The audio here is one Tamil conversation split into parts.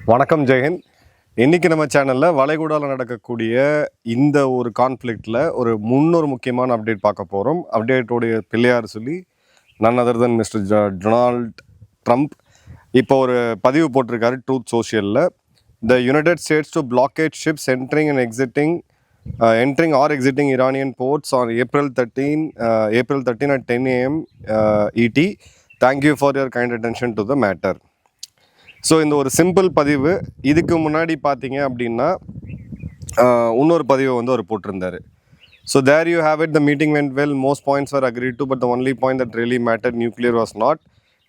வணக்கம் ஜெயஹிந்த். இன்றைக்கி நம்ம சேனலில் வளைகுடாவில் நடக்கக்கூடிய இந்த ஒரு கான்ஃப்ளிக்டில் ஒரு முக்கியமான அப்டேட் பார்க்க போகிறோம். அப்டேட்டோடைய பிள்ளையார் சொல்லி none other than mister Donald Trump இப்போ ஒரு பதிவு போட்டிருக்காரு ட்ரூத் சோஷியலில். The United States to blockade ships entering or exiting Iranian ports on April 13 at 10 a.m. ET. Thank you for your kind attention to the matter. So இந்த ஒரு சிம்பிள் பதிவு. இதுக்கு முன்னாடி பார்த்தீங்க அப்படின்னா இன்னொரு பதிவை வந்து அவர் போட்டிருந்தார். So there you have it, the meeting went well, most points are agreed to, but the only point that really matter, nuclear was not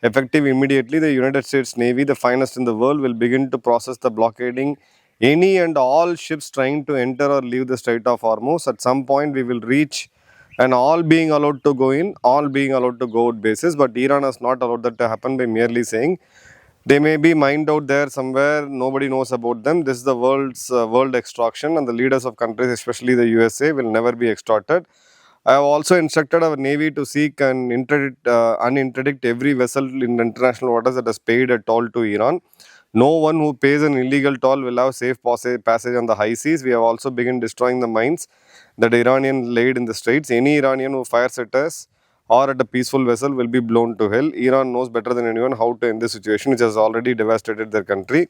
effective immediately. The United States Navy, the finest in the world, will begin to process the blockading any and all ships trying to enter or leave the Strait of Hormuz. At some point we will reach an all being allowed to go in, all being allowed to go out basis, but Iran has not allowed that to happen by merely saying they may be mined out there somewhere, nobody knows about them. This is the world extraction, and the leaders of countries, especially the USA, will never be extorted. I have also instructed our Navy to seek and interdict every vessel in international waters that has paid a toll to Iran. No one who pays an illegal toll will have safe passage on the high seas. We have also begun destroying the mines that the Iranian laid in the straits. Any Iranian who fires at us or at a peaceful vessel will be blown to hell. Iran knows better than anyone how to end this situation, which has already devastated their country.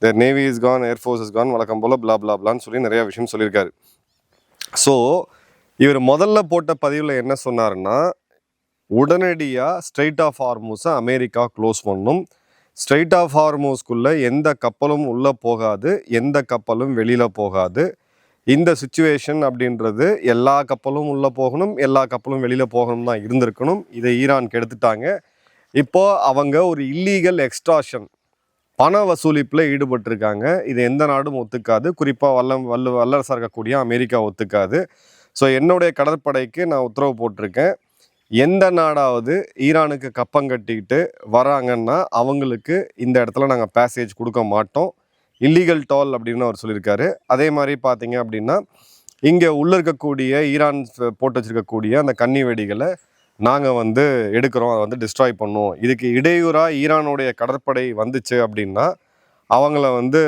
Their navy is gone, air force is gone, வழக்கம் போல blah blah blah சொல்லி நிறைய விஷயம் சொல்லியிருக்காரு. ஸோ இவர் முதல்ல போட்ட பதிவில் என்ன சொன்னார்னா, உடனடியாக ஸ்ட்ரெயிட் ஆஃப் ஹார்மூஸை அமெரிக்கா க்ளோஸ் பண்ணும். ஸ்ட்ரெயிட் ஆஃப் ஹார்மூஸ்க்குள்ளே எந்த கப்பலும் உள்ளே போகாது, எந்த கப்பலும் வெளியில் போகாது. இந்த சுச்சுவேஷன் அப்படின்றது எல்லா கப்பலும் உள்ளே போகணும், எல்லா கப்பலும் வெளியில் போகணும் தான் இருந்திருக்கணும். இதை ஈரான் கெடுத்துட்டாங்க. இப்போது அவங்க ஒரு இல்லீகல் எக்ஸ்ட்ராஷன், பண வசூலிப்பில் ஈடுபட்டிருக்காங்க. இது எந்த நாடும் ஒத்துக்காது, குறிப்பாக வல்லரசாக இருக்கக்கூடிய அமெரிக்கா ஒத்துக்காது. ஸோ என்னுடைய கடற்படைக்கு நான் உத்தரவு போட்டிருக்கேன், எந்த நாடாவது ஈரானுக்கு கப்பம் கட்டிக்கிட்டு வராங்கன்னா அவங்களுக்கு இந்த இடத்துல நாங்கள் பேசேஜ் கொடுக்க மாட்டோம். இல்லீகல் டால் அப்படின்னு அவர் சொல்லியிருக்காரு. அதே மாதிரி பார்த்தீங்க அப்படின்னா இங்கே உள்ளே இருக்கக்கூடிய ஈரான் போட்டு வச்சுருக்கக்கூடிய அந்த கன்னி வெடிகளை நாங்கள் வந்து எடுக்கிறோம், அதை வந்து டிஸ்ட்ராய் பண்ணுவோம். இதுக்கு இடையூறாக ஈரானுடைய கடற்படை வந்துச்சு அப்படின்னா அவங்கள வந்து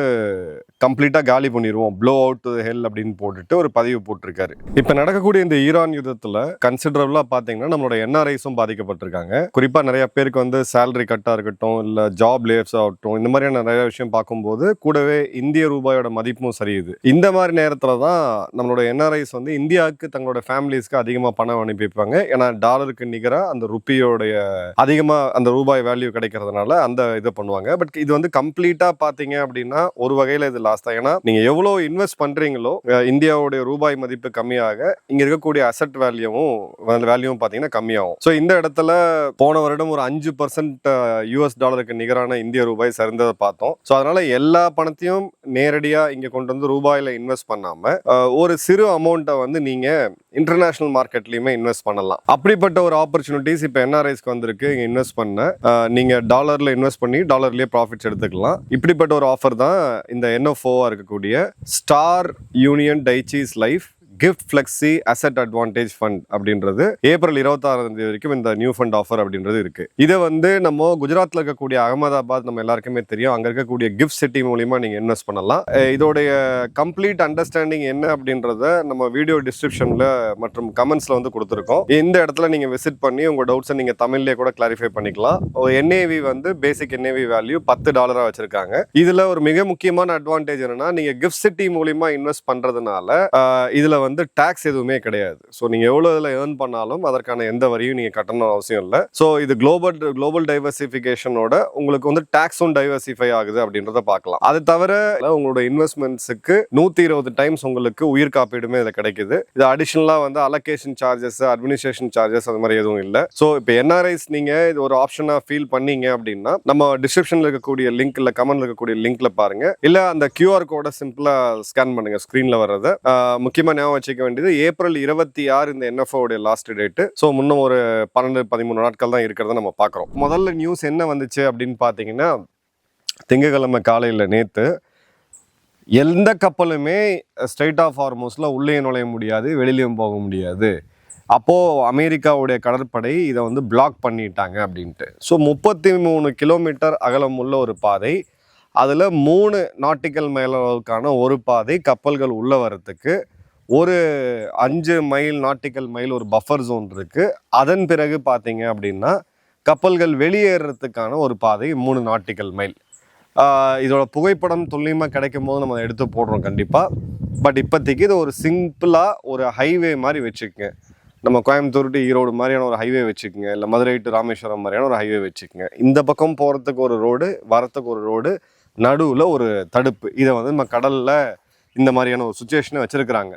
கம்ப்ளீட்டாக காலி பண்ணிடுவோம், ப்ளோ அவுட் டு ஹெல் அப்படின்னு போட்டுட்டு ஒரு பதிவு போட்டிருக்காரு. இப்போ நடக்கக்கூடிய இந்த ஈரான் யுத்தத்தில் கன்சிடரபிளாக பார்த்தீங்கன்னா நம்மளோட என்ஆர்ஐஸும் பாதிக்கப்பட்டிருக்காங்க. குறிப்பாக நிறைய பேருக்கு வந்து சேலரி கட்டாக இருக்கட்டும், இல்லை ஜாப் லேப்ஸ் ஆகட்டும், இந்த மாதிரியான நிறைய விஷயம் பார்க்கும்போது கூடவே இந்திய ரூபாயோட மதிப்பும் சரியுது. இந்த மாதிரி நேரத்தில் தான் நம்மளோட என்ஆர்ஐஸ் வந்து இந்தியாவுக்கு தங்களோட ஃபேமிலிஸ்க்கு அதிகமாக பணம் அனுப்பி வைப்பாங்க. ஏன்னா டாலருக்கு நிகராக அந்த ருப்பியோடைய அதிகமாக அந்த ரூபாய் வேல்யூ கிடைக்கிறதுனால அந்த இதை பண்ணுவாங்க. பட் இது வந்து கம்ப்ளீட்டாக பார்த்தீங்க அப்படின்னா ஒரு வகையில் இது லாஸ் தான். ஏன்னா நீங்கள் எவ்வளோ இன்வெஸ்ட் பண்ணுறீங்களோ இந்தியாவுடைய ரூபாய் மதிப்பு கம்மியாக இங்கே இருக்கக்கூடிய அசட் வேல்யூவும் பார்த்தீங்கன்னா கம்மியாகும். ஸோ இந்த இடத்துல போன வருடம் ஒரு 5% US டாலருக்கு நிகரான இந்திய ரூபாய் சரிந்ததை பார்த்தோம். ஸோ அதனால எல்லா பணத்தையும் நேரடியாக இங்கே கொண்டு வந்து ரூபாயில் இன்வெஸ்ட் பண்ணாமல் ஒரு சிறு அமௌண்ட்டை வந்து நீங்கள் இன்டர்நேஷனல் மார்க்கெட்லையுமே இன்வெஸ்ட் பண்ணலாம். அப்படிப்பட்ட ஒரு ஆப்பர்ச்சுனிட்டிஸ் இப்போ என்ஆர்ஐஸ்க்கு வந்திருக்கு. இங்கே இன்வெஸ்ட் பண்ண நீங்கள் டாலரில் இன்வெஸ்ட் பண்ணி டாலர்லேயே ப்ராஃபிட்ஸ் எடுத்துக்கலாம். இப்படிப்பட்ட ஒரு ஆஃபர் தான் இந்த NFO-வா இருக்கக்கூடிய Star Union Daiichi Life Gift Flexi Asset Advantage Fund அப்படின்றது ஏப்ரல் 26 வரைக்கும் இந்த நியூ ஃபண்ட் ஆஃபர் அப்படின்றது இருக்கு. இதை வந்து நம்ம குஜராத்தில் இருக்கக்கூடிய அகமதாபாத் நம்ம எல்லாருக்குமே தெரியும், அங்கே இருக்கக்கூடிய கிஃப்ட் சிட்டி மூலியமா நீங்க இன்வெஸ்ட் பண்ணலாம். இதோடைய கம்ப்ளீட் அண்டர்ஸ்டாண்டிங் என்ன அப்படின்றத நம்ம வீடியோ டிஸ்கிரிப்ஷன்ல மற்றும் கமெண்ட்ஸ்ல வந்து கொடுத்துருக்கோம். இந்த இடத்துல நீங்க விசிட் பண்ணி உங்க டவுட்ஸை நீங்க தமிழ்லேயே கூட கிளாரிஃபை பண்ணிக்கலாம். NAV வந்து பேசிக் NAV வேல்யூ $10 வச்சிருக்காங்க. இதுல ஒரு மிக முக்கியமான அட்வான்டேஜ் என்னன்னா, நீங்க கிஃப்ட் சிட்டி மூலியமா இன்வெஸ்ட் பண்றதுனால இதுல வந்து டாக்ஸ் எதுவுமே கிடையாது. ஸோ நீங்க எவ்வளவு இதில் ஏர்ன் பண்ணாலும் அதற்கான எந்த வரியும் நீங்க கட்டணும் அவசியம் இல்லை. ஸோ இது குளோபல் டைவர்சிஃபிகேஷனோட உங்களுக்கு வந்து டாக்ஸும் டைவர்சிஃபை ஆகுது அப்படின்றத பார்க்கலாம். அது தவிர உங்களோட இன்வெஸ்ட்மெண்ட்ஸுக்கு 120 டைம்ஸ் உங்களுக்கு உயிர் காப்பீடுமே இதில் கிடைக்குது. இது அடிஷனலா வந்து அலோகேஷன் சார்ஜஸ், அட்மினிஸ்ட்ரேஷன் சார்ஜஸ் அது மாதிரி எதுவும் இல்லை. ஸோ இப்போ NRIs நீங்க இது ஒரு ஆப்ஷனா ஃபீல் பண்ணீங்க அப்படின்னா நம்ம டிஸ்கிரிப்ஷன்ல இருக்கக்கூடிய லிங்க் இல்ல கமெண்ட்ல இருக்கக்கூடிய லிங்க்ல பாருங்க, இல்ல அந்த QR கோட சிம்பிளா ஸ்கேன் பண்ணுங்க ஸ்கிரீன்ல வர்றத. முக்கியமா ஞாபகம் வச்சுக்க வேண்டியது ஏப்ரல் 26 இந்த NFO-உடைய லாஸ்ட் டேட்டு. ஸோ முன்னும் ஒரு 12-13 நாட்கள் தான் இருக்கிறத நம்ம பார்க்குறோம். முதல்ல நியூஸ் என்ன வந்துச்சு அப்படின்னு பார்த்தீங்கன்னா, திங்கட்கிழமை காலையில் நேற்று எந்த கப்பலுமே ஸ்ட்ரெயிட் ஆஃப் ஹார்மூஸில் உள்ளே நுழைய முடியாது, வெளியிலையும் போக முடியாது. அப்போது அமெரிக்காவுடைய கடற்படை இதை வந்து பிளாக் பண்ணிட்டாங்க அப்படின்ட்டு. ஸோ 33 கிலோமீட்டர் அகலம் உள்ள ஒரு பாதை அதில் 3 நாட்டிக்கல் மைல் அளவுக்கான ஒரு பாதை கப்பல்கள் உள்ள வரத்துக்கு, ஒரு 5 மைல் நாட்டிக்கல் மைல் ஒரு பஃபர் ஜோன் இருக்குது. அதன் பிறகு பார்த்தீங்க அப்படின்னா கப்பல்கள் வெளியேறதுக்கான ஒரு பாதை 3 நாட்டிக்கல் மைல். இதோட புகைப்படம் துல்லியமாக கிடைக்கும் போது நம்ம எடுத்து போடுறோம் கண்டிப்பாக. பட் இப்போதைக்கு இது ஒரு சிம்பிளாக ஒரு ஹைவே மாதிரி வச்சுக்கோங்க. நம்ம கோயம்புத்தூர் டு ஈரோடு மாதிரியான ஒரு ஹைவே வச்சுக்கோங்க, இல்லை மதுரை டு ராமேஸ்வரம் மாதிரியான ஒரு ஹைவே வச்சுக்கோங்க. இந்த பக்கம் போகிறதுக்கு ஒரு ரோடு, வரத்துக்கு ஒரு ரோடு, நடுவில் ஒரு தடுப்பு. இதை வந்து நம்ம கடலில் இந்த மாதிரியான ஒரு சுச்சுவேஷனை வச்சுருக்கிறாங்க.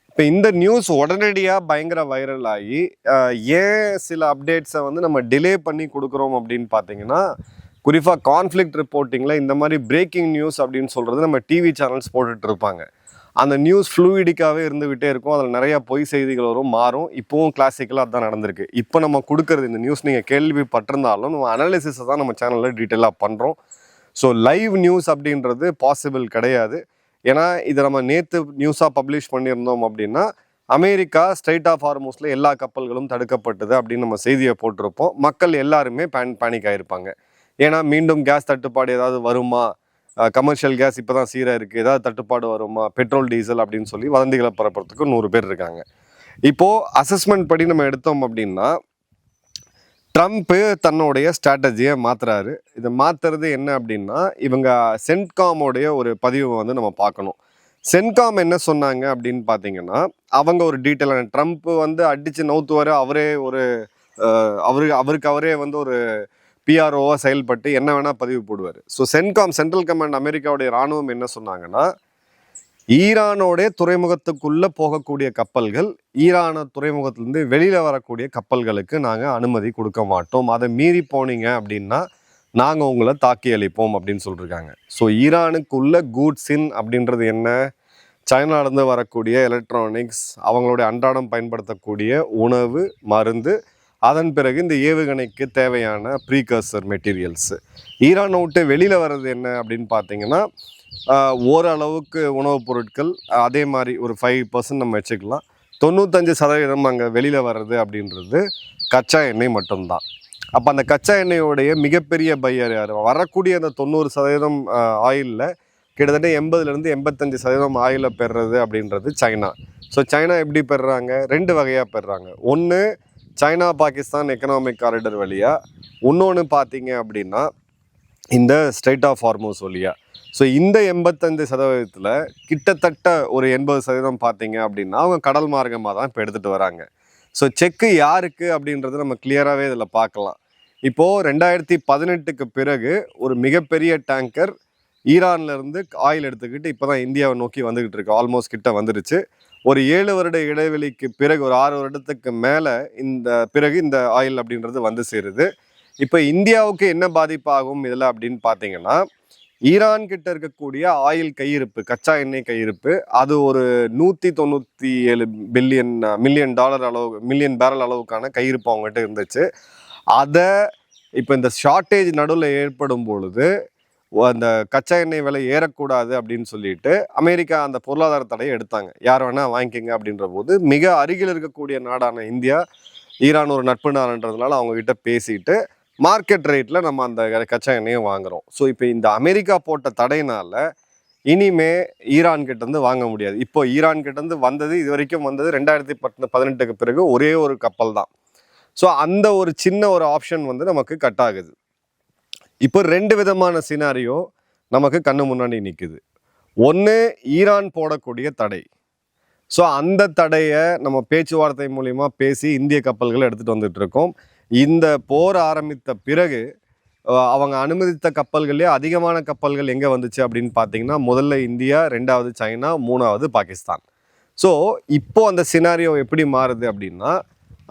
இப்போ இந்த நியூஸ் உடனடியாக பயங்கர வைரல் ஆகி ஏன் சில அப்டேட்ஸை வந்து நம்ம டிலே பண்ணி கொடுக்குறோம் அப்படின்னு பார்த்தீங்கன்னா, குறிப்பாக கான்ஃப்ளிக்ட் ரிப்போர்ட்டிங்கில் இந்த மாதிரி பிரேக்கிங் நியூஸ் அப்படின்னு சொல்கிறது நம்ம டிவி சேனல்ஸ் போட்டுட்டு இருப்பாங்க. அந்த நியூஸ் ஃப்ளூயிடிக்காகவே இருந்துகிட்டே இருக்கும். அதில் நிறையா பொய் செய்திகள் வரும், மாறும். இப்போவும் கிளாசிக்கலாக அதுதான் நடந்திருக்கு. இப்போ நம்ம கொடுக்குறது இந்த நியூஸ் நீங்கள் கேள்விப்பட்டிருந்தாலும் நம்ம அனாலிசிஸை தான் நம்ம சேனலில் டீட்டெயிலாக பண்ணுறோம். ஸோ லைவ் நியூஸ் அப்படின்றது பாசிபிள் கிடையாது. ஏன்னா இதை நம்ம நேற்று நியூஸாக பப்ளிஷ் பண்ணியிருந்தோம் அப்படின்னா, அமெரிக்கா ஸ்ட்ரைட் ஆஃப் ஹார்மூஸில் எல்லா கப்பல்களும் தடுக்கப்பட்டது அப்படின்னு நம்ம செய்தியை போட்டிருப்போம். மக்கள் எல்லாருமே பேனிக் ஆகிருப்பாங்க. ஏன்னா மீண்டும் கேஸ் தட்டுப்பாடு ஏதாவது வருமா, கமர்ஷியல் கேஸ் இப்போ தான் சீராக இருக்குது, ஏதாவது தட்டுப்பாடு வருமா, பெட்ரோல் டீசல் அப்படின்னு சொல்லி வதந்திகளை பரப்புறதுக்கு 100 பேர் இருக்காங்க. இப்போது அசஸ்மெண்ட் படி நம்ம எடுத்தோம் அப்படின்னா, ட்ரம்ப்பு தன்னுடைய ஸ்ட்ராட்டஜியை மாற்றுறாரு. இதை மாற்றுறது என்ன அப்படின்னா, இவங்க சென்ட்காமோடைய ஒரு பதிவை வந்து நம்ம பார்க்கணும். சென்ட்காம் என்ன சொன்னாங்க அப்படின்னு பார்த்தீங்கன்னா, அவங்க ஒரு டீட்டெயிலான ட்ரம்ப்பு வந்து அடித்து நவுத்துவார், அவரே ஒரு அவருக்கு அவரே வந்து ஒரு பிஆர்ஓவாக செயல்பட்டு என்ன வேணால் பதிவு போடுவார். ஸோ சென்ட்காம், சென்ட்ரல் கமாண்ட் அமெரிக்காவுடைய இராணுவம் என்ன சொன்னாங்கன்னா, ஈரானோடைய துறைமுகத்துக்குள்ளே போகக்கூடிய கப்பல்கள், ஈரான துறைமுகத்திலேருந்து வெளியில் வரக்கூடிய கப்பல்களுக்கு நாங்கள் அனுமதி கொடுக்க மாட்டோம். அதை மீறி போனீங்க அப்படின்னா நாங்கள் உங்களை தாக்கி அளிப்போம் அப்படின்னு சொல்லியிருக்காங்க. ஸோ ஈரானுக்குள்ள கூட்ஸின் அப்படின்றது என்ன? சைனாலேருந்து வரக்கூடிய எலக்ட்ரானிக்ஸ், அவங்களுடைய அன்றாடம் பயன்படுத்தக்கூடிய உணவு, மருந்து, அதன் பிறகு இந்த ஏவுகணைக்கு தேவையான ப்ரீகர்சர் மெட்டீரியல்ஸு. ஈரானை விட்டு வெளியில் வர்றது என்ன அப்படின்னு பார்த்தீங்கன்னா, ஓரளவுக்கு உணவுப் பொருட்கள், அதே மாதிரி ஒரு 5% நம்ம வச்சுக்கலாம். 95% அங்கே வெளியில் வர்றது அப்படின்றது கச்சா எண்ணெய் மட்டும்தான். அப்போ அந்த கச்சா எண்ணெயோடைய மிகப்பெரிய பையர் யார்? வரக்கூடிய அந்த 90% ஆயிலில் கிட்டத்தட்ட 80லேருந்து 85% ஆயிலை பெறுறது அப்படின்றது சைனா. ஸோ சைனா எப்படி பெறுறாங்க? 2 வகையாக பெறுறாங்க. ஒன்று சைனா பாகிஸ்தான் எக்கனாமிக் காரிடர் வழியாக, இன்னொன்று பார்த்தீங்க அப்படின்னா இந்த ஸ்ட்ரைட் ஆஃப் ஹார்மூஸ் வழியாக. ஸோ இந்த 85%த்தில் கிட்டத்தட்ட ஒரு 80% பார்த்தீங்க அப்படின்னா அவங்க கடல் மார்க்கமாக தான் இப்போ எடுத்துகிட்டு வராங்க. ஸோ செக்கு யாருக்கு அப்படின்றது நம்ம கிளியராகவே இதில் பார்க்கலாம். இப்போது 2018க்கு பிறகு ஒரு மிகப்பெரிய டேங்கர் ஈரான்லேருந்து ஆயில் எடுத்துக்கிட்டு இப்போ தான் இந்தியாவை நோக்கி வந்துக்கிட்டு இருக்கு. ஆல்மோஸ்ட் கிட்ட வந்துருச்சு. ஒரு 7 வருட இடைவெளிக்கு பிறகு, ஒரு 6 வருடத்துக்கு மேலே பிறகு இந்த ஆயில் அப்படின்றது வந்து சேருது. இப்போ இந்தியாவுக்கு என்ன பாதிப்பாகும் இதில் அப்படின்னு பார்த்தீங்கன்னா, ஈரான் கிட்ட இருக்கக்கூடிய ஆயில் கையிருப்பு, கச்சா எண்ணெய் கையிருப்பு, அது ஒரு 197 மில்லியன் டாலர் அளவு, மில்லியன் பேரல் அளவுக்கான கையிருப்பு அவங்ககிட்ட இருந்துச்சு. அதை இப்போ இந்த ஷார்ட்டேஜ் நடுவில் ஏற்படும் பொழுது அந்த கச்சா எண்ணெய் விலை ஏறக்கூடாது அப்படின்னு சொல்லிட்டு அமெரிக்கா அந்த பொருளாதார தடையை எடுத்தாங்க. யார் வேணால் வாங்கிக்கங்க அப்படின்ற போது, மிக அருகில் இருக்கக்கூடிய நாடான இந்தியா, ஈரான் ஒரு நட்பு நாடுன்றதுனால அவங்கக்கிட்ட பேசிட்டு மார்க்கெட் ரேட்டில் நம்ம அந்த கச்சா எண்ணெயை வாங்குகிறோம். ஸோ இப்போ இந்த அமெரிக்கா போட்ட தடையினால் இனிமே ஈரான் கிட்டேருந்து வாங்க முடியாது. இப்போ ஈரான் கிட்டேருந்து வந்தது, இது வரைக்கும் வந்தது 2018க்கு பிறகு ஒரே ஒரு கப்பல் தான். ஸோ அந்த ஒரு சின்ன ஒரு ஆப்ஷன் வந்து நமக்கு கட் ஆகுது. இப்போ 2 விதமான சினாரியோ நமக்கு கண்ணு முன்னாடி நிற்குது. ஒன்று ஈரான் போடக்கூடிய தடை. ஸோ அந்த தடையை நம்ம பேச்சுவார்த்தை மூலிமா பேசி இந்திய கப்பல்களை எடுத்துகிட்டு வந்துட்டு இருக்கோம். இந்த போர் ஆரம்பித்த பிறகு அவங்க அனுமதித்த கப்பல்களே அதிகமான கப்பல்கள் எங்கே வந்துச்சு அப்படின்னு பார்த்தீங்கன்னா, முதல்ல இந்தியா, 2வது சைனா, 3வது பாகிஸ்தான். ஸோ இப்போ அந்த சினாரியோ எப்படி மாறுது அப்படின்னா,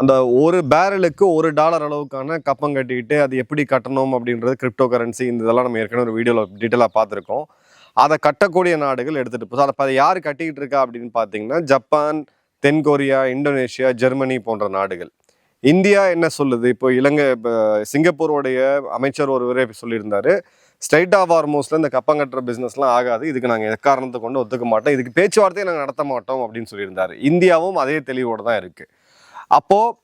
அந்த ஒரு பேரலுக்கு $1 அளவுக்கான கப்பம் கட்டிக்கிட்டு அது எப்படி கட்டணும் அப்படின்றது கிரிப்டோ கரன்சி, இந்த இதெல்லாம் நம்ம ஏற்கனவே ஒரு வீடியோவில் டீட்டெயிலாக பார்த்துருக்கோம். அதை கட்டக்கூடிய நாடுகள் எடுத்துகிட்டு போகுது. அதை யார் கட்டிக்கிட்டு இருக்கா அப்படின்னு பார்த்தீங்கன்னா, ஜப்பான், தென்கொரியா, இந்தோனேஷியா, ஜெர்மனி போன்ற நாடுகள். இந்தியா என்ன சொல்லுது? இப்போ சிங்கப்பூருடைய அமைச்சர் ஒருவரே சொல்லியிருந்தாரு, ஸ்ட்ரைட் ஆஃப் ஹார்மூஸில் இந்த கப்பம் கட்டுற பிஸ்னஸ்லாம் ஆகாது, இதுக்கு நாங்கள் எக்காரணத்தை கொண்டு ஒத்துக்க மாட்டோம், இதுக்கு பேச்சுவார்த்தையை நாங்கள் நடத்த மாட்டோம் அப்படின்னு சொல்லியிருந்தாரு. இந்தியாவும் அதே தெளிவோடு தான் இருக்குது. அப்போது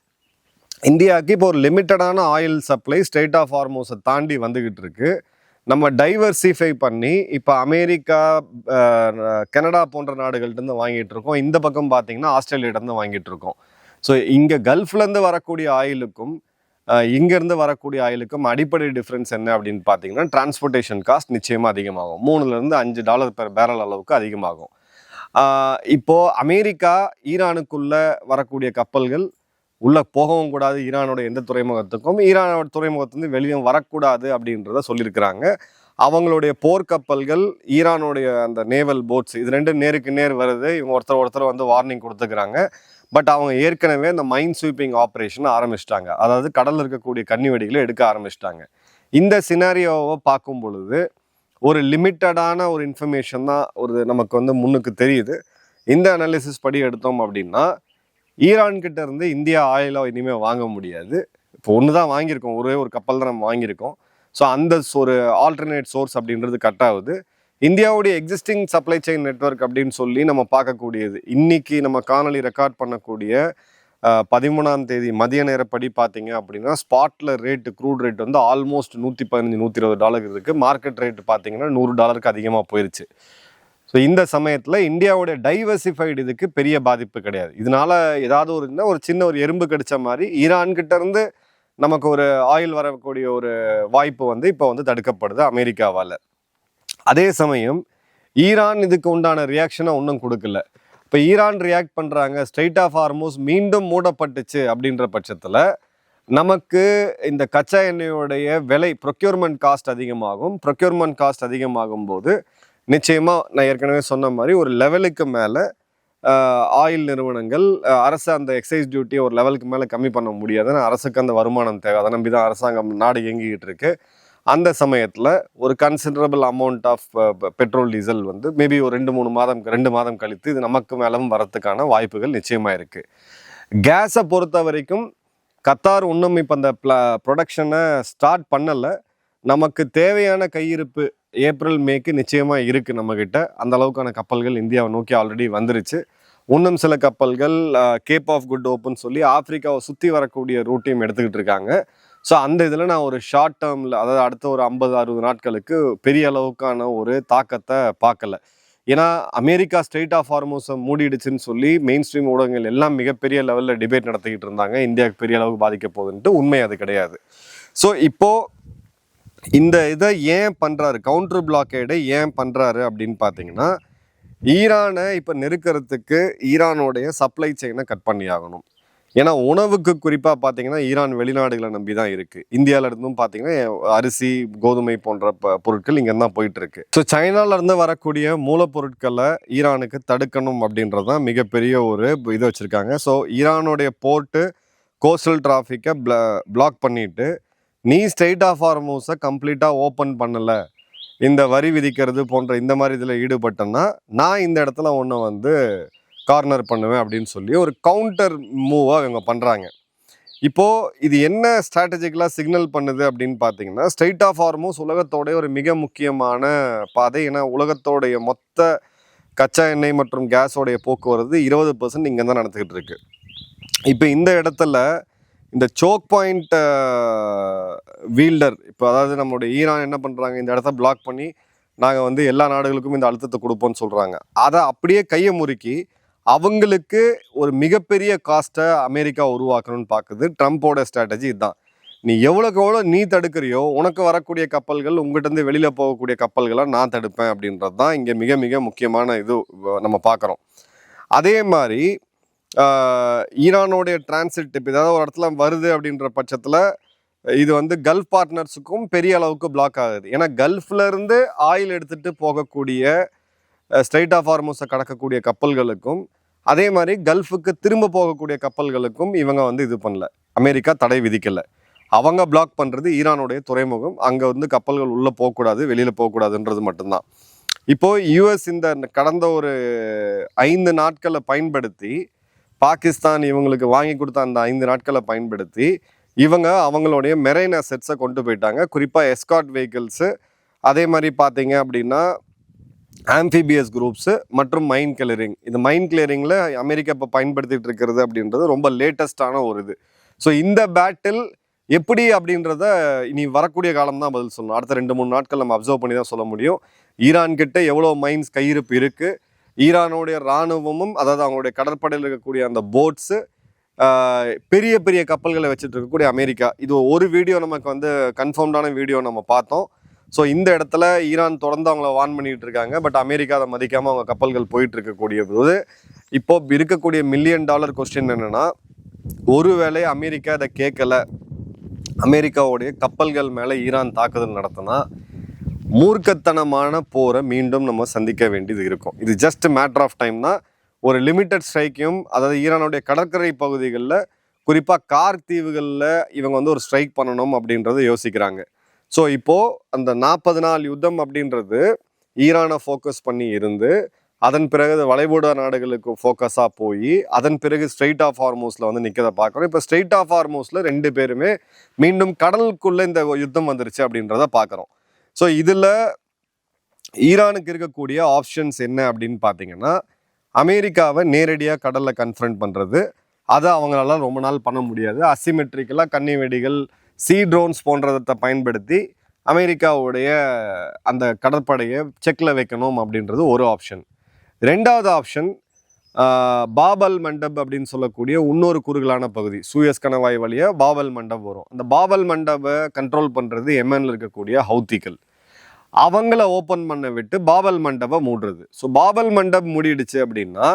இந்தியாவுக்கு இப்போ ஒரு லிமிட்டடான ஆயில் சப்ளை ஸ்ட்ரைட் ஆஃப் ஹார்மூஸை தாண்டி வந்துக்கிட்டு இருக்கு. நம்ம டைவர்சிஃபை பண்ணி இப்போ அமெரிக்கா, கனடா போன்ற நாடுகள்கிட்ட வாங்கிட்டு இருக்கோம். இந்த பக்கம் பார்த்தீங்கன்னா ஆஸ்திரேலியாவிலேருந்து வாங்கிட்டு இருக்கோம். ஸோ இங்கே கல்ஃப்லேருந்து வரக்கூடிய ஆயிலுக்கும் இங்கேருந்து வரக்கூடிய ஆயிலுக்கும் அடிப்படை டிஃப்ரென்ஸ் என்ன அப்படின்னு பார்த்தீங்கன்னா, டிரான்ஸ்போர்ட்டேஷன் காஸ்ட் நிச்சயமாக அதிகமாகும். $3லேருந்து $5 பெர் பேரல் அளவுக்கு அதிகமாகும். இப்போது அமெரிக்கா ஈரானுக்குள்ளே வரக்கூடிய கப்பல்கள் உள்ளே போகவும் கூடாது, ஈரானோட எந்த துறைமுகத்துக்கும், ஈரானோட துறைமுகத்துலேருந்து வெளியே வரக்கூடாது அப்படின்றத சொல்லியிருக்கிறாங்க. அவங்களுடைய போர்க்கப்பல்கள், ஈரானுடைய அந்த நேவல் போட்ஸ், இது ரெண்டும் நேருக்கு நேர் வருது. இவங்க ஒருத்தர் வந்து வார்னிங் கொடுத்துக்கிறாங்க. பட் அவங்க ஏற்கனவே இந்த மைண்ட் ஸ்வீப்பிங் ஆப்ரேஷன் ஆரம்பிச்சிட்டாங்க. அதாவது கடலில் இருக்கக்கூடிய கன்னி வெடிகளை எடுக்க ஆரம்பிச்சிட்டாங்க. இந்த சினாரியோவை பார்க்கும் பொழுது ஒரு லிமிட்டடான ஒரு இன்ஃபர்மேஷன் தான் நமக்கு வந்து முன்னுக்கு தெரியுது. இந்த அனாலிசிஸ் படி எடுத்தோம் அப்படின்னா, ஈரான்கிட்ட இருந்து இந்தியா ஆயிலோ இனிமேல் வாங்க முடியாது. இப்போ ஒன்று தான் வாங்கியிருக்கோம், ஒரே ஒரு கப்பல் தான் நம்ம வாங்கியிருக்கோம். ஸோ அந்த ஒரு ஆல்டர்னேட் சோர்ஸ் அப்படின்றது கட் ஆகுது. இந்தியாவுடைய எக்ஸிஸ்டிங் சப்ளை செயின் நெட்வொர்க் அப்படின்னு சொல்லி நம்ம பார்க்கக்கூடியது, இன்னைக்கு நம்ம காணொலி ரெக்கார்ட் பண்ணக்கூடிய 13ஆம் தேதி மதிய நேரப்படி பார்த்தீங்க அப்படின்னா, ஸ்பாட்டில் ரேட்டு க்ரூட் ரேட் வந்து ஆல்மோஸ்ட் $115-120 இருக்குது. மார்க்கெட் ரேட்டு பார்த்தீங்கன்னா $100 அதிகமாக போயிடுச்சு. ஸோ இந்த சமயத்தில் இந்தியாவுடைய டைவர்சிஃபைடு இதுக்கு பெரிய பாதிப்பு கிடையாது. இதனால ஏதாவது ஒரு சின்ன ஒரு எறும்பு கடிச்ச மாதிரி ஈரான்கிட்ட இருந்து நமக்கு ஒரு ஆயில் வரக்கூடிய ஒரு வாய்ப்பு வந்து இப்போ வந்து தடுக்கப்படுது அமெரிக்காவால். அதே சமயம் ஈரான் இதுக்கு உண்டான ரியாக்ஷனை ஒன்றும் கொடுக்கல. இப்போ ஈரான் ரியாக்ட் பண்ணுறாங்க, ஸ்ட்ரெயிட் ஆஃப் ஹார்மோஸ் மீண்டும் மூடப்பட்டுச்சு அப்படின்ற பட்சத்தில் நமக்கு இந்த கச்சா எண்ணெயோடைய விலை ப்ரொக்யூர்மெண்ட் காஸ்ட் அதிகமாகும். ப்ரொக்யூர்மெண்ட் காஸ்ட் அதிகமாகும் போது நிச்சயமாக நான் ஏற்கனவே சொன்ன மாதிரி ஒரு லெவலுக்கு மேலே ஆயில் நிறுவனங்கள் அரசு அந்த எக்ஸைஸ் டியூட்டியை ஒரு லெவலுக்கு மேலே கம்மி பண்ண முடியாதுன்னு அரசுக்கு அந்த வருமானம் தேவை. அதை நம்பி தான் அரசாங்கம் நாடு இயங்கிக்கிட்டு இருக்கு. அந்த சமயத்தில் ஒரு considerable amount of petrol diesel வந்து மேபி ஒரு 2 மாதம் கழித்து இது நமக்கு மேலும் வரத்துக்கான வாய்ப்புகள் நிச்சயமாக இருக்குது. கேஸை பொறுத்த வரைக்கும் கத்தார் இன்னும் இப்போ அந்த ப்ரொடக்ஷனை ஸ்டார்ட் பண்ணலை. நமக்கு தேவையான கையிருப்பு ஏப்ரல் மேக்கு நிச்சயமாக இருக்குது நம்மக்கிட்ட. அந்த அளவுக்கான கப்பல்கள் இந்தியாவை நோக்கி ஆல்ரெடி வந்துருச்சு. இன்னும் சில கப்பல்கள் கேப் ஆஃப் குட் ஹோப்னு சொல்லி ஆப்பிரிக்காவை சுற்றி வரக்கூடிய ரூட்டையும் எடுத்துக்கிட்டு இருக்காங்க. ஸோ அந்த இதில் நான் ஒரு ஷார்ட் டேர்மில், அதாவது அடுத்த ஒரு 50-60 நாட்களுக்கு பெரிய அளவுக்கான ஒரு தாக்கத்தை பார்க்கல. ஏன்னா அமெரிக்கா ஸ்ட்ரெயிட் ஆஃப் ஹார்மோஸை மூடிடுச்சுன்னு சொல்லி மெயின் ஸ்ட்ரீம் ஊடகங்கள் எல்லாம் மிகப்பெரிய லெவலில் டிபேட் நடத்திக்கிட்டு இருந்தாங்க, இந்தியாவுக்கு பெரிய அளவுக்கு பாதிக்க போகுதுன்ட்டு. உண்மை அது கிடையாது. ஸோ இப்போது இந்த இதை ஏன் பண்ணுறாரு, கவுண்டர் பிளாக்கேடை ஏன் பண்ணுறாரு அப்படின்னு பார்த்தீங்கன்னா, ஈரானை இப்போ நெருக்கிறதுக்கு ஈரானோடைய சப்ளை செயினை கட் பண்ணி ஆகணும். ஏன்னா உணவுக்கு குறிப்பாக பார்த்தீங்கன்னா ஈரான் வெளிநாடுகளை நம்பி தான் இருக்குது. இந்தியாவில இருந்தும் பார்த்தீங்கன்னா அரிசி, கோதுமை போன்ற பொருட்கள் இங்கேருந்து தான் போயிட்டுருக்கு. ஸோ சைனாவிலேருந்து வரக்கூடிய மூலப்பொருட்களை ஈரானுக்கு தடுக்கணும் அப்படின்றது தான் மிகப்பெரிய ஒரு இதை வச்சுருக்காங்க. ஸோ ஈரானுடைய போர்ட்டு கோஸ்டல் டிராஃபிக்கை பிளாக் பண்ணிவிட்டு, நீ ஸ்ட்ரெயிட் ஆஃப் ஹார்மோஸை கம்ப்ளீட்டாக ஓப்பன் பண்ணலை, இந்த வரி விதிக்கிறது போன்ற இந்த மாதிரி இதில் ஈடுபட்டேன்னா நான் இந்த இடத்துல ஒன்று வந்து கார்னர் பண்ணுவேன் அப்படின்னு சொல்லி ஒரு கவுண்டர் மூவாக இவங்க பண்ணுறாங்க. இப்போது இது என்ன ஸ்ட்ராட்டஜிக்கலாக சிக்னல் பண்ணுது அப்படின்னு பார்த்தீங்கன்னா, ஸ்ட்ரெயிட் ஆஃப் ஹார்மோஸ் உலகத்தோடைய ஒரு மிக முக்கியமான பாதை. ஏன்னா உலகத்தோடைய மொத்த கச்சா எண்ணெய் மற்றும் கேஸோடைய போக்குவரத்து 20% இங்கே தான் நடந்துக்கிட்டு இருக்கு. இப்போ இந்த இடத்துல இந்த சோக் பாயிண்ட் வீல்டர், இப்போ அதாவது நம்மளுடைய ஈரான் என்ன பண்ணுறாங்க, இந்த இடத்த பிளாக் பண்ணி நாங்கள் வந்து எல்லா நாடுகளுக்கும் இந்த அழுத்தத்தை கொடுப்போம்னு சொல்கிறாங்க. அதை அப்படியே கையை முறுக்கி அவங்களுக்கு ஒரு மிகப்பெரிய காஸ்ட்டை அமெரிக்கா உருவாக்கணும்னு பார்க்குது. ட்ரம்ப்போட ஸ்ட்ராட்டஜி இதுதான். நீ எவ்வளோக்கு எவ்வளோ நீ தடுக்கிறியோ உனக்கு வரக்கூடிய கப்பல்கள், உங்கள்கிட்டருந்து வெளியில் போகக்கூடிய கப்பல்களை நான் தடுப்பேன் அப்படின்றது தான் இங்கே மிக மிக முக்கியமான இது நம்ம பார்க்குறோம். அதே மாதிரி ஈரானோடைய டிரான்சிட் இப்போ ஏதாவது ஒரு இடத்துல வருது அப்படின்ற பட்சத்தில் இது வந்து கல்ஃப் பார்ட்னர்ஸுக்கும் பெரிய அளவுக்கு பிளாக் ஆகுது. ஏன்னா கல்ஃப்லேருந்து ஆயில் எடுத்துகிட்டு போகக்கூடிய ஸ்ட்ரெயிட் ஆஃப் ஹார்மோஸை கடக்கக்கூடிய கப்பல்களுக்கும், அதே மாதிரி கல்ஃபுக்கு திரும்ப போகக்கூடிய கப்பல்களுக்கும் இவங்க வந்து இது பண்ணல, அமெரிக்கா தடை விதிக்கலை. அவங்க பிளாக் பண்ணுறது ஈரானுடைய துறைமுகம், அங்கே வந்து கப்பல்கள் உள்ளே போகக்கூடாது, வெளியில் போகக்கூடாதுன்றது மட்டும்தான். இப்போது யூஎஸ் இந்த கடந்த ஒரு 5 நாட்களை பயன்படுத்தி, பாகிஸ்தான் இவங்களுக்கு வாங்கி கொடுத்த அந்த 5 நாட்களை பயன்படுத்தி இவங்க அவங்களுடைய மெரைன் அசெட்ஸை கொண்டு போயிட்டாங்க. குறிப்பாக எஸ்கார்ட் வெஹிக்கிள்ஸு, அதே மாதிரி பார்த்தீங்க அப்படின்னா ஆம்பிபியஸ் குரூப்ஸு மற்றும் மைன் கிளியரிங். இந்த மைன் கிளியரிங்கில் அமெரிக்கா இப்போ பயன்படுத்திகிட்டு இருக்கிறது அப்படின்றது ரொம்ப லேட்டஸ்டான ஒரு இது. ஸோ இந்த பேட்டில் எப்படி அப்படின்றத இனி வரக்கூடிய காலம் தான் பதில் சொல்லணும். அடுத்த 2-3 நாட்கள் நம்ம அப்சர்வ் பண்ணி தான் சொல்ல முடியும். ஈரான் கிட்ட எவ்வளோ மைன்ஸ் கையிருப்பு இருக்குது, ஈரானுடைய இராணுவமும் அதாவது அவங்களுடைய கடற்படையில் இருக்கக்கூடிய அந்த போட்ஸு, பெரிய பெரிய கப்பல்களை வச்சுட்டு இருக்கக்கூடிய அமெரிக்கா, இது ஒரு வீடியோ நமக்கு வந்து கன்ஃபார்ம்டான வீடியோ நம்ம பார்த்தோம். ஸோ இந்த இடத்துல ஈரான் தொடர்ந்து அவங்கள வார்ன் பண்ணிகிட்டு இருக்காங்க. பட் அமெரிக்கா அதை மதிக்காமல் அவங்க கப்பல்கள் போயிட்டு இருக்கக்கூடிய போது இப்போ இருக்கக்கூடிய $1 மில்லியன் கொஸ்டின் என்னென்னா, ஒருவேளை அமெரிக்கா அதை கேட்கலை, அமெரிக்காவுடைய கப்பல்கள் மேலே ஈரான் தாக்குதல் நடத்தினா மூர்க்கத்தனமான போரை மீண்டும் நம்ம சந்திக்க வேண்டியது இருக்கும். இது ஜஸ்ட் மேட்டர் ஆஃப் டைம் தான். ஒரு லிமிட்டட் ஸ்ட்ரைக்கையும், அதாவது ஈரானுடைய கடற்கரை பகுதிகளில் குறிப்பாக கார் தீவுகளில் இவங்க வந்து ஒரு ஸ்ட்ரைக் பண்ணணும் அப்படின்றத யோசிக்கிறாங்க. ஸோ இப்போது அந்த 40 நாள் யுத்தம் அப்படின்றது ஈரானை ஃபோக்கஸ் பண்ணி இருந்து, அதன் பிறகு வளைகுடா நாடுகளுக்கு ஃபோக்கஸாக போய், அதன் பிறகு ஸ்ட்ரெயிட் ஆஃப் ஹார்மூஸில் வந்து நிற்கிறத பார்க்குறோம். இப்போ ஸ்ட்ரெயிட் ஆஃப் ஹார்மூஸில் 2 பேருமே மீண்டும் கடலுக்குள்ளே இந்த யுத்தம் வந்துருச்சு அப்படின்றத பார்க்குறோம். ஸோ இதில் ஈரானுக்கு இருக்கக்கூடிய ஆப்ஷன்ஸ் என்ன அப்படின்னு பார்த்தீங்கன்னா, அமெரிக்காவை நேரடியாக கடலில் கன்ஃபரண்ட் பண்ணுறது. அதை அவங்களால ரொம்ப நாள் பண்ண முடியாது. அசிமெட்ரிக்கலாக கன்னி வெடிகள், சி ட்ரோன்ஸ் போன்றதை பயன்படுத்தி அமெரிக்காவுடைய அந்த கடற்படையை செக்கில் வைக்கணும் அப்படின்றது ஒரு ஆப்ஷன். 2வது ஆப்ஷன் பாபல் மண்டப் அப்படின்னு சொல்லக்கூடிய இன்னொரு குறுகலான பகுதி, சூயஸ் கணவாய் வழியாக பாபல் மண்டப் வரும். அந்த பாபல் மண்டபை கண்ட்ரோல் பண்ணுறது எமனில் இருக்கக்கூடிய ஹவுத்திகள். அவங்கள ஓப்பன் பண்ண விட்டு பாபல் மண்டபை மூடுறது. ஸோ பாபல் மண்டப் மூடிடுச்சு அப்படின்னா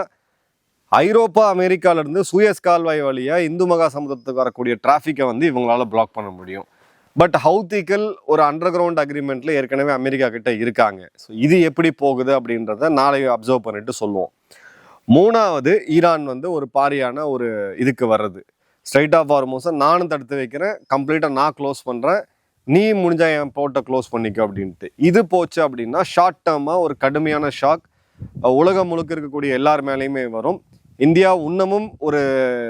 ஐரோப்பா அமெரிக்காவிலேருந்து சூயஸ் கால்வாய் வழியாக இந்து மகா சமுத்திரத்துக்கு வரக்கூடிய டிராஃபிக்கை வந்து இவங்களால பிளாக் பண்ண முடியும். பட் ஹவுத்திகள் ஒரு அண்டர் கிரவுண்ட் அக்ரிமெண்ட்டில் ஏற்கனவே அமெரிக்கா கிட்ட இருக்காங்க. ஸோ இது எப்படி போகுது அப்படின்றத நாளை அப்சர்வ் பண்ணிட்டு சொல்லுவோம். 3வது ஈரான் வந்து ஒரு பாரியான ஒரு இதுக்கு வர்றது, ஸ்ட்ரைட் ஆஃப் ஹார்மூஸை நானும் தடுத்து வைக்கிறேன், கம்ப்ளீட்டாக நான் க்ளோஸ் பண்ணுறேன், நீ முடிஞ்சா என் போர்ட்டை க்ளோஸ் பண்ணிக்க அப்படின்ட்டு. இது போச்சு அப்படின்னா ஷார்ட் டேர்மாக ஒரு கடுமையான ஷாக் உலகம் முழுக்க இருக்கக்கூடிய எல்லார் மேலேயுமே வரும். இந்தியா இன்னமும் ஒரு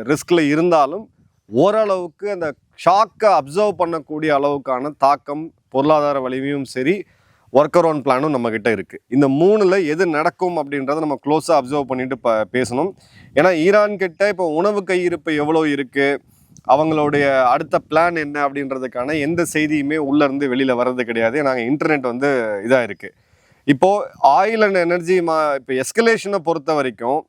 ரிஸ்கில் இருந்தாலும் ஓரளவுக்கு அந்த ஷாக்கை அப்சர்வ் பண்ணக்கூடிய அளவுக்கான தாக்கம், பொருளாதார வலிமையும் சரி, ஒர்க் அரவுண்ட் பிளானும் நம்மக்கிட்ட இருக்குது. இந்த 3ல் எது நடக்கும் அப்படின்றத நம்ம க்ளோஸாக அப்சர்வ் பண்ணிட்டு பேசணும். ஏன்னா ஈரான் கிட்ட இப்போ உணவு கையிருப்பு எவ்வளோ இருக்குது, அவங்களுடைய அடுத்த பிளான் என்ன அப்படின்றதுக்கான எந்த செய்தியுமே உள்ளேருந்து வெளியில் வர்றது கிடையாது. நாங்கள் இன்டர்நெட் வந்து இதாக இருக்குது. இப்போது ஆயில் அண்ட் எனர்ஜி இப்போ எஸ்கலேஷனை பொறுத்த வரைக்கும்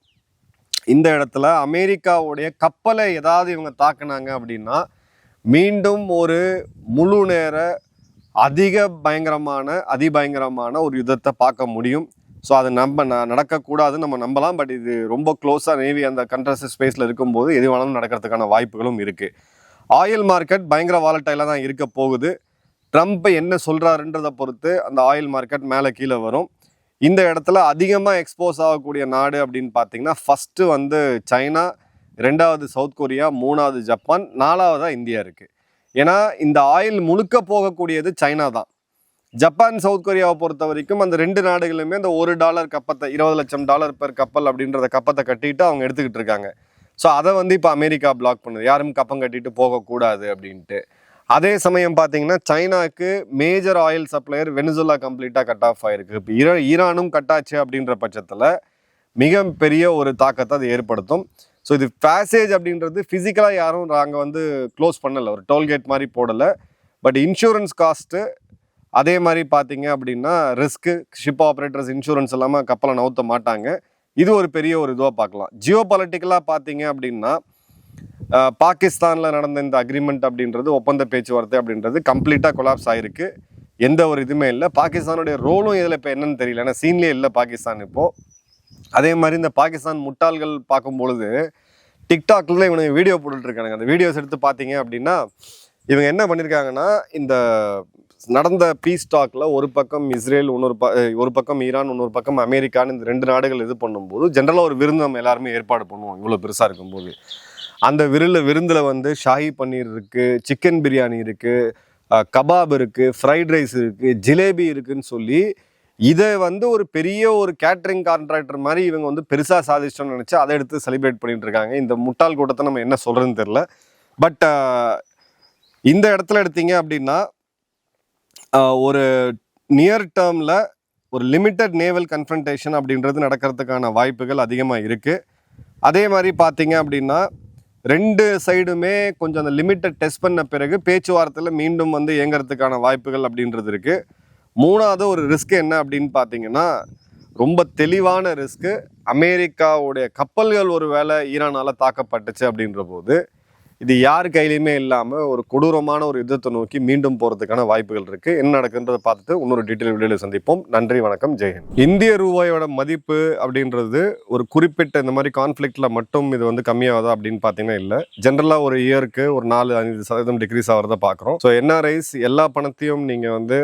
இந்த இடத்துல அமெரிக்காவுடைய கப்பலை ஏதாவது இவங்க தாக்குனாங்க அப்படின்னா மீண்டும் ஒரு முழு நேர அதிபயங்கரமான ஒரு யுத்தத்தை பார்க்க முடியும். ஸோ அது நடக்கக்கூடாதுன்னு நம்ம நம்பலாம். பட் இது ரொம்ப க்ளோஸாக நேவி அந்த கண்ட்ரஸ்ட் ஸ்பேஸில் இருக்கும்போது எது வேணாலும் நடக்கிறதுக்கான வாய்ப்புகளும் இருக்குது. ஆயில் மார்க்கெட் பயங்கர வாலட்டைலாக தான் இருக்க போகுது. ட்ரம்ப் என்ன சொல்கிறாருன்றதை பொறுத்து அந்த ஆயில் மார்க்கெட் மேலே கீழே வரும். இந்த இடத்துல அதிகமாக எக்ஸ்போஸ் ஆகக்கூடிய நாடு அப்படின்னு பார்த்தீங்கன்னா ஃபஸ்ட்டு வந்து சைனா, 2வது சவுத் கொரியா, 3வது ஜப்பான், 4வதாக இந்தியா இருக்குது. ஏன்னா இந்த ஆயில் முழுக்க போகக்கூடியது சைனா தான். ஜப்பான், சவுத் கொரியாவை பொறுத்த வரைக்கும் அந்த 2 நாடுகளுமே அந்த $1 கப்பத்தை, $20 லட்சம் பெர் கப்பல் அப்படின்றத கப்பத்தை கட்டிட்டு அவங்க எடுத்துக்கிட்டு இருக்காங்க. ஸோ அதை வந்து இப்போ அமெரிக்கா பிளாக் பண்ணுது, யாரும் கப்பம் கட்டிட்டு போகக்கூடாது அப்படின்ட்டு. அதே சமயம் பார்த்தீங்கன்னா சைனாவுக்கு மேஜர் ஆயில் சப்ளையர் வெனிசுலா கம்ப்ளீட்டாக கட் ஆஃப் ஆகிருக்கு. இப்போ ஈரானும் கட்டாச்சு அப்படின்ற பட்சத்தில் மிக பெரிய ஒரு தாக்கத்தை அது ஏற்படுத்தும். ஸோ இது பேசேஜ் அப்படின்றது ஃபிசிக்கலாக யாரும் நாங்கள் வந்து க்ளோஸ் பண்ணலை, ஒரு டோல்கேட் மாதிரி போடலை. பட் இன்சூரன்ஸ் காஸ்ட்டு, அதே மாதிரி பார்த்தீங்க அப்படின்னா ரிஸ்க்கு, ஷிப் ஆப்ரேட்டர்ஸ் இன்சூரன்ஸ் இல்லாமல் கப்பலை நவுத்த மாட்டாங்க. இது ஒரு பெரிய ஒரு இதுவாக பார்க்கலாம். ஜியோ பொலிட்டிக்கலாக பார்த்தீங்க அப்படின்னா பாகிஸ்தானில் நடந்த இந்த அக்ரிமெண்ட் அப்படின்றது, ஒப்பந்த பேச்சுவார்த்தை அப்படின்றது கம்ப்ளீட்டாக கொலாப்ஸ் ஆகிருக்கு. எந்த ஒரு இதுவுமே இல்லை. பாகிஸ்தானுடைய ரோலும் இதில் இப்போ என்னன்னு தெரியல, ஏன்னா சீன்லேயே இல்லை பாகிஸ்தான் இப்போது. அதே மாதிரி இந்த பாகிஸ்தான் முட்டாள்கள் பார்க்கும்பொழுது டிக்டாக்ல இவனுக்கு வீடியோ போட்டுட்ருக்கானுங்க. அந்த வீடியோஸ் எடுத்து பார்த்தீங்க அப்படின்னா இவங்க என்ன பண்ணியிருக்காங்கன்னா, இந்த நடந்த பீஸ் டாக்கில் ஒரு பக்கம் இஸ்ரேல், ஒரு பக்கம் ஈரான், இன்னொரு பக்கம் அமெரிக்கான்னு இந்த 2 நாடுகள் இது பண்ணும்போது ஜென்ரலாக ஒரு விருந்து நம்ம எல்லாருமே ஏற்பாடு பண்ணுவோம். இவ்வளோ பெருசாக இருக்கும்போது அந்த விருந்தில் வந்து ஷாஹி பன்னீர் இருக்குது, சிக்கன் பிரியாணி இருக்குது, கபாப் இருக்குது, ஃப்ரைட் ரைஸ் இருக்குது, ஜிலேபி இருக்குதுன்னு சொல்லி இதை வந்து ஒரு பெரிய ஒரு கேட்ரிங் கான்ட்ராக்டர் மாதிரி இவங்க வந்து பெருசாக சாதிச்சோன்னு நினச்சி அதை எடுத்து செலிப்ரேட் பண்ணிட்டு இருக்காங்க. இந்த முட்டாள் கூட்டத்தை நம்ம என்ன சொல்கிறதுன்னு தெரில. பட் இந்த இடத்துல எடுத்தீங்க அப்படின்னா ஒரு நியர் டேர்மில் ஒரு லிமிட்டட் நேவல் கன்ஃபரன்டேஷன் அப்படின்றது நடக்கிறதுக்கான வாய்ப்புகள் அதிகமாக இருக்குது. அதே மாதிரி பார்த்தீங்க அப்படின்னா 2 சைடுமே கொஞ்சம் அந்த லிமிட்டை டெஸ்ட் பண்ண பிறகு பேச்சுவார்த்தையில் மீண்டும் வந்து இயங்குறதுக்கான வாய்ப்புகள் அப்படின்றது இருக்குது. 3வது ஒரு ரிஸ்க் என்ன அப்படின்னு பார்த்தீங்கன்னா, ரொம்ப தெளிவான ரிஸ்க்கு, அமெரிக்காவுடைய கப்பல்கள் ஒரு வேளை ஈரானால் தாக்கப்பட்டுச்சு அப்படின்ற போது இது யார் கையிலையுமே இல்லாமல் ஒரு கொடூரமான ஒரு யுத்தத்தை நோக்கி மீண்டும் போகிறதுக்கான வாய்ப்புகள் இருக்குது. என்ன நடக்குன்றதை பார்த்துட்டு இன்னொரு டீட்டெயில் வீடியோவில் சந்திப்போம். நன்றி, வணக்கம், ஜெயஹிந்த். இந்திய ரூபாயோட மதிப்பு அப்படின்றது ஒரு குறிப்பிட்ட இந்த மாதிரி கான்ஃப்ளிக்டில் மட்டும் இது வந்து கம்மியாகுதா அப்படின்னு பார்த்தீங்கன்னா இல்லை. ஜென்ரலாக ஒரு இயருக்கு ஒரு 4-5% டிக்ரீஸ் ஆகிறத பார்க்குறோம். ஸோ என்ஆர்ஐஸ் எல்லா பணத்தையும் நீங்கள் வந்து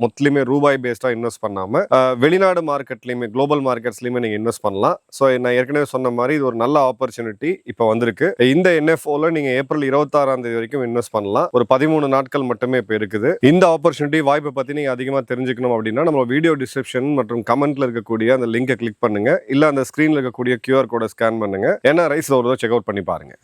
மொத்தலையுமே ரூபாய் பேஸ்டாக இன்வெஸ்ட் பண்ணாமல் வெளிநாடு மார்க்கெட்லையுமே குளோபல் மார்க்கெட்ஸ்லையுமே நீங்கள் இன்வெஸ்ட் பண்ணலாம். ஸோ நான் ஏற்கனவே சொன்ன மாதிரி இது ஒரு நல்ல ஆப்பர்ச்சுனிட்டி இப்போ வந்திருக்கு. இந்த என்எஃப்ஓல நீங்க ஏப்ரல் 26ஆம் தேதி வரைக்கும் இன்வெஸ்ட் பண்ணலாம். ஒரு 13 நாட்கள் மட்டுமே இப்போ இருக்குது. இந்த ஆப்பர்ச்சுனிட்டி வாய்ப்பை பத்தி நீங்க அதிகமா தெரிஞ்சுக்கணும் அப்படின்னா நம்ம வீடியோ டிஸ்கிரிப்ஷன் மற்றும் கமெண்ட்ல இருக்கக்கூடிய அந்த லிங்கை கிளிக் பண்ணுங்க. இல்ல அந்த ஸ்கிரீன்ல இருக்கக்கூடிய QR கோடை ஸ்கேன் பண்ணுங்க. ஏன்னா ரைஸ்ல ஒரு தடவை செக் அவுட் பண்ணி பாருங்க.